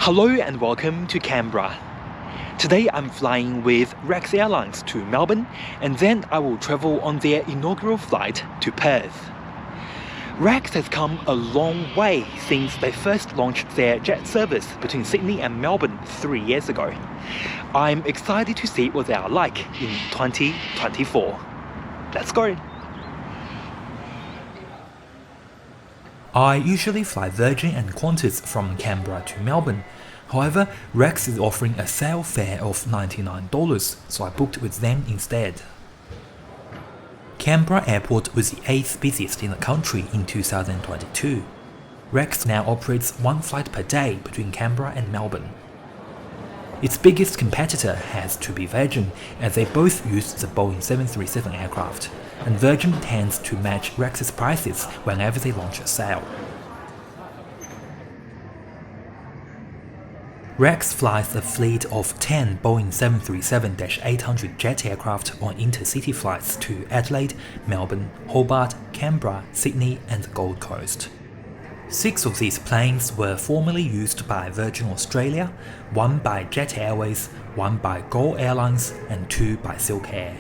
Hello and welcome to Canberra. Today I'm flying with Rex Airlines to Melbourne and then I will travel on their inaugural flight to Perth. Rex has come a long way since they first launched their jet service between Sydney and Melbourne 3 years ago. I'm excited to see what they are like in 2024. Let's go! I usually fly Virgin and Qantas from Canberra to Melbourne. However, Rex is offering a sale fare of $99, so I booked with them instead. Canberra Airport was the 8th busiest in the country in 2022. Rex now operates one flight per day between Canberra and Melbourne. Its biggest competitor has to be Virgin, as they both use the Boeing 737 aircraft, and Virgin tends to match Rex's prices whenever they launch a sale. Rex flies a fleet of 10 Boeing 737-800 jet aircraft on intercity flights to Adelaide, Melbourne, Hobart, Canberra, Sydney and the Gold Coast. 6 of these planes were formerly used by Virgin Australia, 1 by Jet Airways, 1 by Go Airlines and 2 by Silk Air.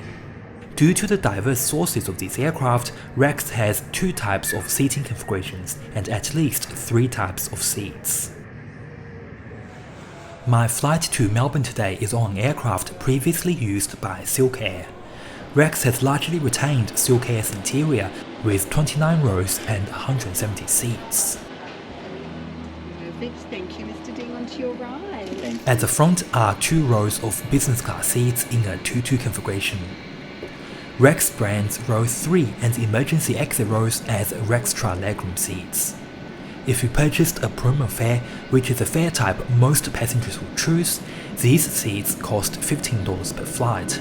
Due to the diverse sources of these aircraft, Rex has 2 types of seating configurations and at least 3 types of seats. My flight to Melbourne today is on an aircraft previously used by Silk Air. Rex has largely retained Silk Air's interior with 29 rows and 170 seats. Perfect, thank you Mr. D, onto your ride. At the front are 2 rows of business class seats in a 2-2 configuration. Rex brands row 3 and the emergency exit rows as Rextra legroom seats. If you purchased a promo fare, which is a fare type most passengers will choose, these seats cost $15 per flight.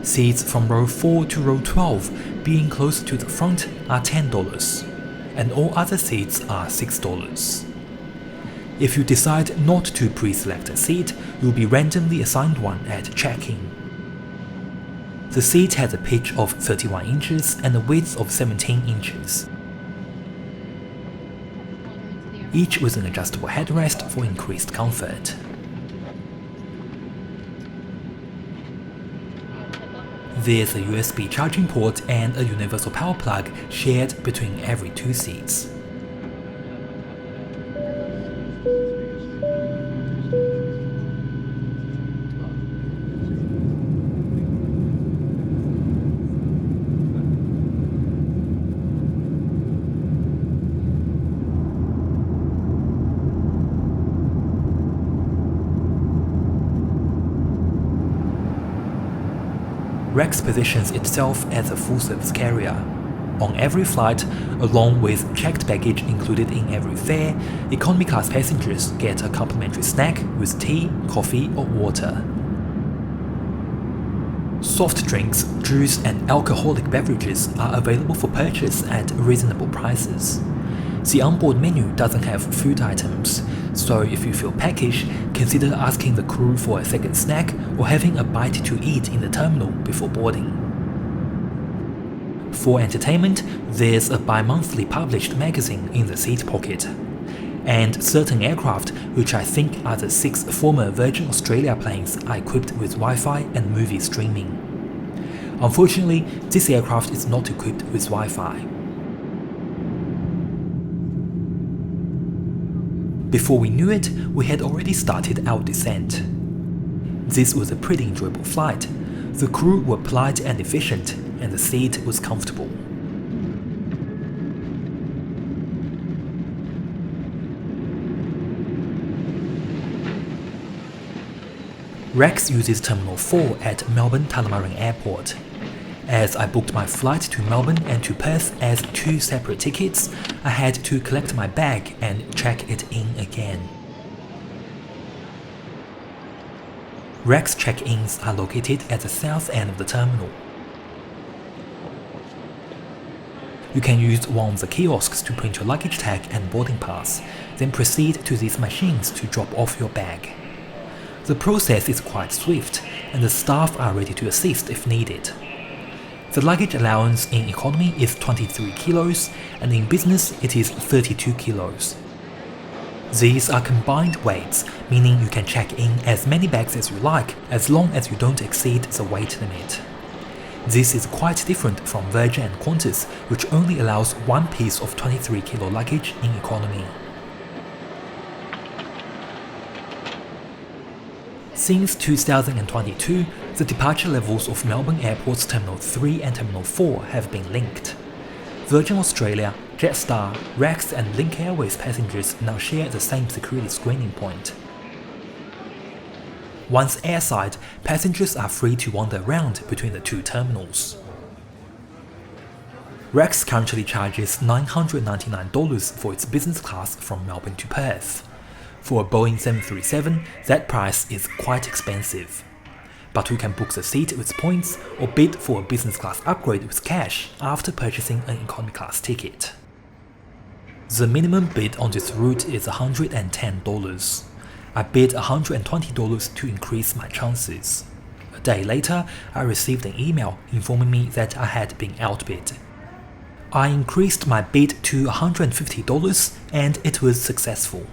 Seats from row 4 to row 12, being close to the front, are $10, and all other seats are $6. If you decide not to pre-select a seat, you'll be randomly assigned one at check-in. The seat has a pitch of 31 inches and a width of 17 inches. Each with an adjustable headrest for increased comfort. There's a USB charging port and a universal power plug shared between every 2 seats. Rex positions itself as a full-service carrier. On every flight, along with checked baggage included in every fare, economy class passengers get a complimentary snack with tea, coffee or water. Soft drinks, juice and alcoholic beverages are available for purchase at reasonable prices. The onboard menu doesn't have food items, so if you feel peckish, consider asking the crew for a second snack or having a bite to eat in the terminal before boarding. For entertainment, there's a bi-monthly published magazine in the seat pocket, and certain aircraft, which I think are the 6 former Virgin Australia planes, are equipped with Wi-Fi and movie streaming. Unfortunately, this aircraft is not equipped with Wi-Fi. Before we knew it, we had already started our descent. This was a pretty enjoyable flight. The crew were polite and efficient, and the seat was comfortable. Rex uses Terminal 4 at Melbourne Tullamarine Airport. As I booked my flight to Melbourne and to Perth as 2 separate tickets, I had to collect my bag and check it in again. Rex check-ins are located at the south end of the terminal. You can use one of the kiosks to print your luggage tag and boarding pass, then proceed to these machines to drop off your bag. The process is quite swift, and the staff are ready to assist if needed. The luggage allowance in economy is 23 kilos, and in business it is 32 kilos. These are combined weights, meaning you can check in as many bags as you like, as long as you don't exceed the weight limit. This is quite different from Virgin and Qantas, which only allows one piece of 23 kg luggage in economy. Since 2022, the departure levels of Melbourne Airport's Terminal 3 and Terminal 4 have been linked. Virgin Australia, Jetstar, Rex and Link Airways passengers now share the same security screening point. Once airside, passengers are free to wander around between the two terminals. Rex currently charges $999 for its business class from Melbourne to Perth. For a Boeing 737, that price is quite expensive. But you can book the seat with points or bid for a business class upgrade with cash after purchasing an economy class ticket. The minimum bid on this route is $110. I bid $120 to increase my chances. A day later, I received an email informing me that I had been outbid. I increased my bid to $150 and it was successful.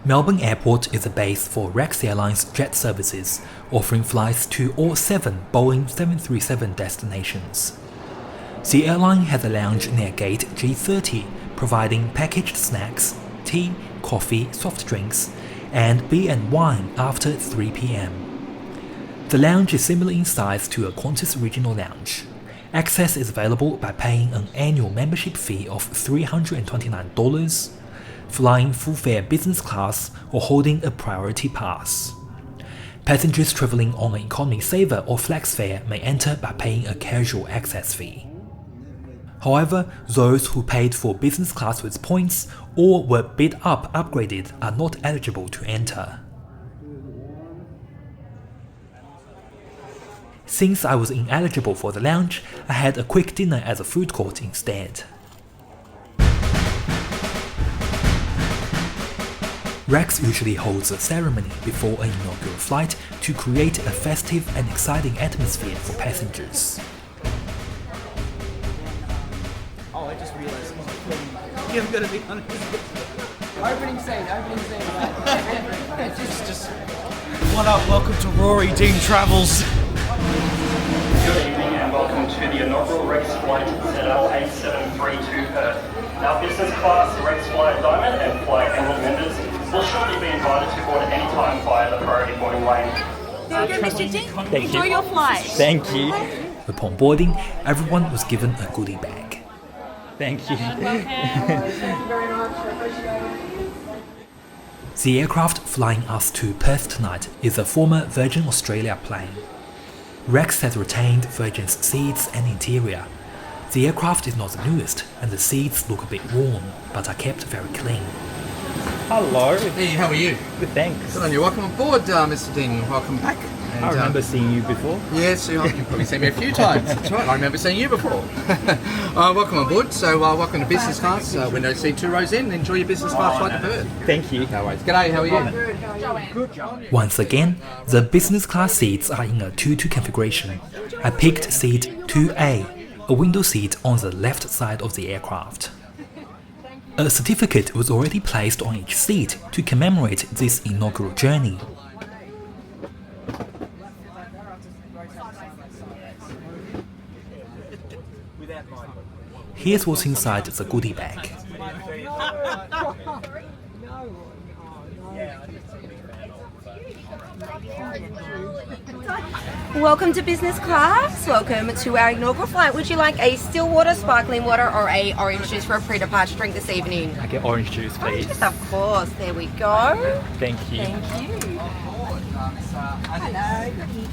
Melbourne Airport is a base for Rex Airlines jet services, offering flights to all 7 Boeing 737 destinations. The airline has a lounge near Gate G30, providing packaged snacks, tea, coffee, soft drinks, and beer and wine after 3 p.m. The lounge is similar in size to a Qantas regional lounge. Access is available by paying an annual membership fee of $329, flying full fare business class or holding a priority pass. Passengers travelling on an economy saver or flex fare may enter by paying a casual access fee. However, those who paid for business class with points or were bid up upgraded are not eligible to enter. Since I was ineligible for the lounge, I had a quick dinner at the food court instead. Rex usually holds a ceremony before an inaugural flight to create a festive and exciting atmosphere for passengers. Oh, I just realised. Yeah, I'm gonna be honest. Opening scene. just. What up? Welcome to Rory Dean Travels. Good evening and welcome to the inaugural Rex flight ZL873 to Perth. Our business class Rex Flight Diamond and Flight Emerald members will shortly be invited to board at any time via the priority boarding lane. There you go, Mr. Ding. Thank Enjoy you. your flight. Thank you. Upon boarding, everyone was given a goodie bag. Thank you. The aircraft flying us to Perth tonight is a former Virgin Australia plane. Rex has retained Virgin's seats and interior. The aircraft is not the newest, and the seats look a bit worn, but are kept very clean. Hello. Hey, how are you? Good, thanks. Good on you. Welcome aboard, Mr. Ding. Welcome back. And, I remember seeing you before. Yes, you've probably seen me a few times. That's right. I remember seeing you before. Welcome aboard. So, welcome to business class. Window seat 2 rows in. Enjoy your business class flight to Perth. Thank you. No worries. G'day. How are you? Once again, the business class seats are in a 2-2 configuration. I picked seat 2A, a window seat on the left side of the aircraft. A certificate was already placed on each seat to commemorate this inaugural journey. Here's what's inside the goodie bag. Welcome to business class. Welcome to our inaugural flight. Would you like a still water, sparkling water, or a orange juice for a pre-departure drink this evening? I get orange juice, please. Yes, of course. There we go. Thank you. Thank you. Hello. Good evening.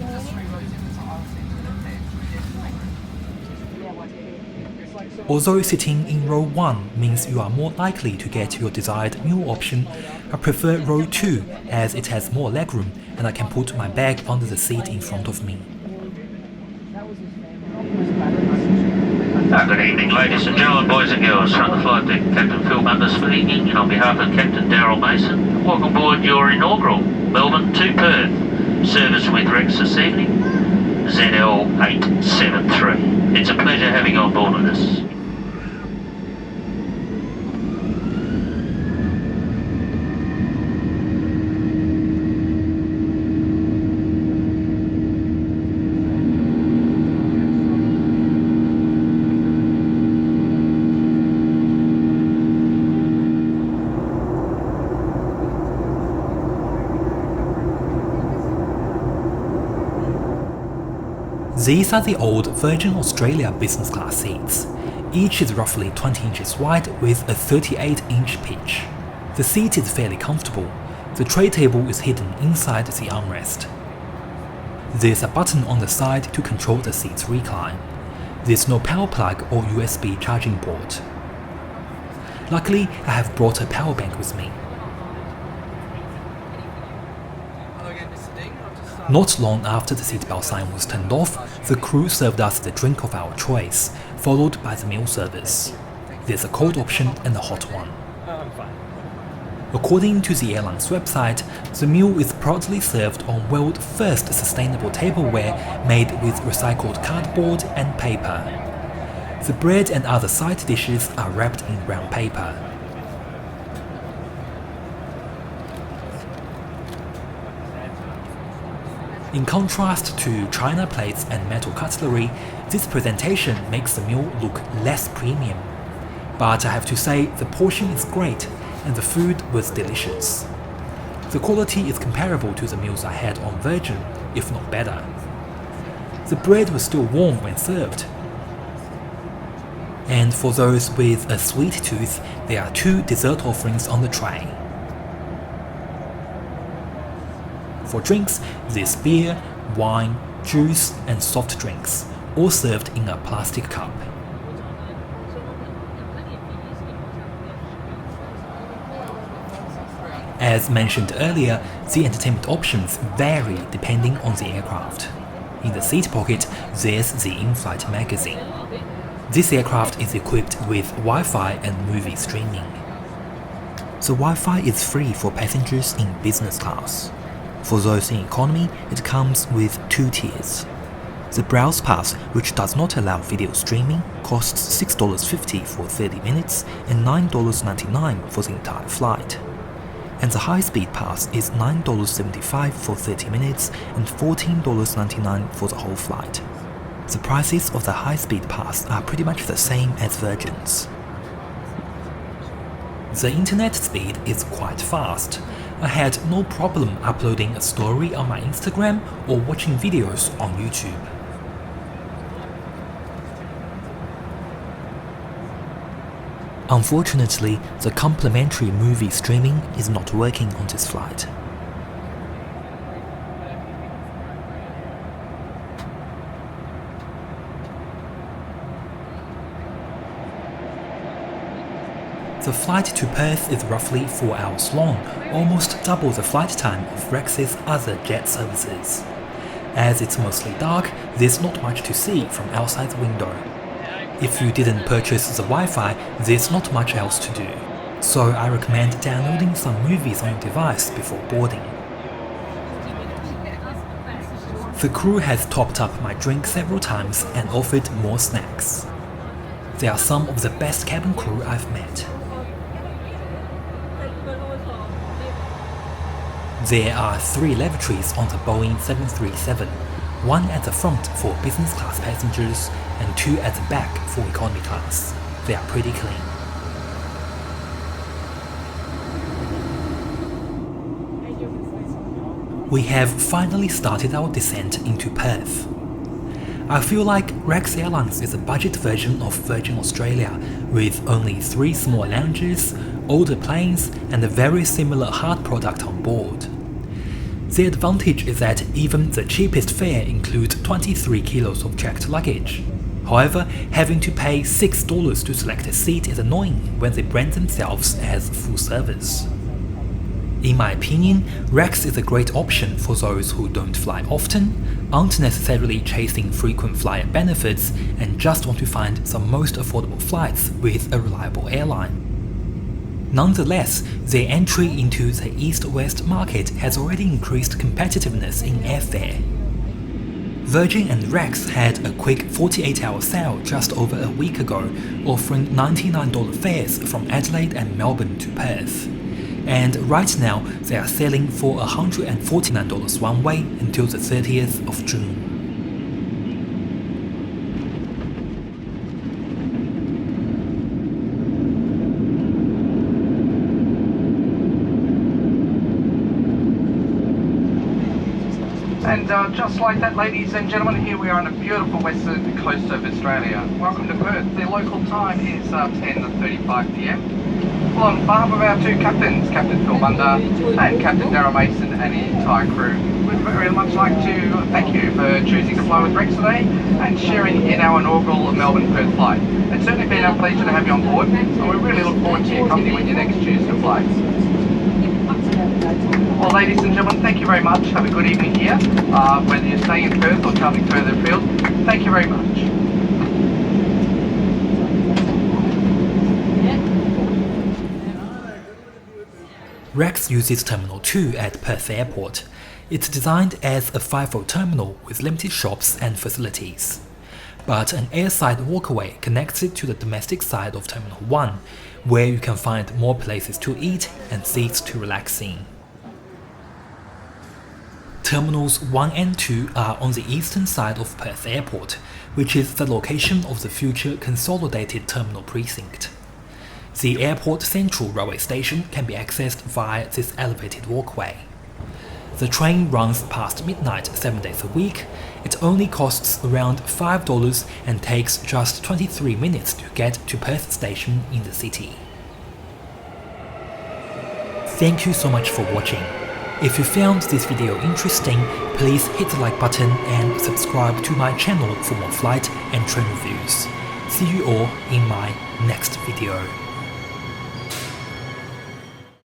Although sitting in row 1 means you are more likely to get your desired meal option, I prefer row 2 as it has more legroom and I can put my bag under the seat in front of me. Good evening, ladies and gentlemen, boys and girls. From the flight deck, Captain Phil Bunter speaking, and on behalf of Captain Daryl Mason, welcome aboard your inaugural Melbourne to Perth service with Rex this evening, ZL873. It's a pleasure having you on board with us. These are the old Virgin Australia business class seats. Each is roughly 20 inches wide with a 38-inch pitch. The seat is fairly comfortable. The tray table is hidden inside the armrest. There's a button on the side to control the seat's recline. There's no power plug or USB charging port. Luckily, I have brought a power bank with me. Not long after the seatbelt sign was turned off, the crew served us the drink of our choice, followed by the meal service. There's a cold option and a hot one. According to the airline's website, the meal is proudly served on world's first sustainable tableware made with recycled cardboard and paper. The bread and other side dishes are wrapped in brown paper. In contrast to china plates and metal cutlery, this presentation makes the meal look less premium. But I have to say, the portion is great and the food was delicious. The quality is comparable to the meals I had on Virgin, if not better. The bread was still warm when served. And for those with a sweet tooth, there are 2 dessert offerings on the tray. For drinks, there's beer, wine, juice and soft drinks, all served in a plastic cup. As mentioned earlier, the entertainment options vary depending on the aircraft. In the seat pocket, there's the in-flight magazine. This aircraft is equipped with Wi-Fi and movie streaming. The Wi-Fi is free for passengers in business class. For those in economy, it comes with 2 tiers. The Browse Pass, which does not allow video streaming, costs $6.50 for 30 minutes and $9.99 for the entire flight. And the High-Speed Pass is $9.75 for 30 minutes and $14.99 for the whole flight. The prices of the High-Speed Pass are pretty much the same as Virgin's. The internet speed is quite fast. I had no problem uploading a story on my Instagram or watching videos on YouTube. Unfortunately, the complimentary movie streaming is not working on this flight. The flight to Perth is roughly 4 hours long, almost double the flight time of Rex's other jet services. As it's mostly dark, there's not much to see from outside the window. If you didn't purchase the Wi-Fi, there's not much else to do. So I recommend downloading some movies on your device before boarding. The crew has topped up my drink several times and offered more snacks. They are some of the best cabin crew I've met. There are 3 lavatories on the Boeing 737, 1 at the front for business class passengers and 2 at the back for economy class. They are pretty clean. We have finally started our descent into Perth. I feel like Rex Airlines is a budget version of Virgin Australia, with only 3 small lounges, older planes and a very similar hard product on board. The advantage is that even the cheapest fare includes 23 kilos of checked luggage. However, having to pay $6 to select a seat is annoying when they brand themselves as full service. In my opinion, Rex is a great option for those who don't fly often, aren't necessarily chasing frequent flyer benefits, and just want to find the most affordable flights with a reliable airline. Nonetheless, their entry into the East-West market has already increased competitiveness in airfare. Virgin and Rex had a quick 48-hour sale just over a week ago, offering $99 fares from Adelaide and Melbourne to Perth. And right now, they are selling for $149 one way until the 30th of June. And just like that, ladies and gentlemen, here we are on the beautiful western coast of Australia. Welcome to Perth. The local time is 10:35 p.m. Well, on behalf of our two captains, Captain Phil Munder and Captain Daryl Mason and the entire crew, we'd very much like to thank you for choosing to fly with Rex today and sharing in our inaugural Melbourne-Perth flight. It's certainly been our pleasure to have you on board, and we really look forward to your company when you next choose to fly. Well, ladies and gentlemen, thank you very much. Have a good evening here, whether you're staying in Perth or travelling further afield. Thank you very much. Rex uses Terminal 2 at Perth Airport. It's designed as a fivefold terminal with limited shops and facilities. But an airside walkway connects it to the domestic side of Terminal 1, where you can find more places to eat and seats to relax in. Terminals 1 and 2 are on the eastern side of Perth Airport, which is the location of the future Consolidated Terminal Precinct. The Airport Central railway station can be accessed via this elevated walkway. The train runs past midnight 7 days a week. It only costs around $5 and takes just 23 minutes to get to Perth Station in the city. Thank you so much for watching. If you found this video interesting, please hit the like button and subscribe to my channel for more flight and train reviews. See you all in my next video.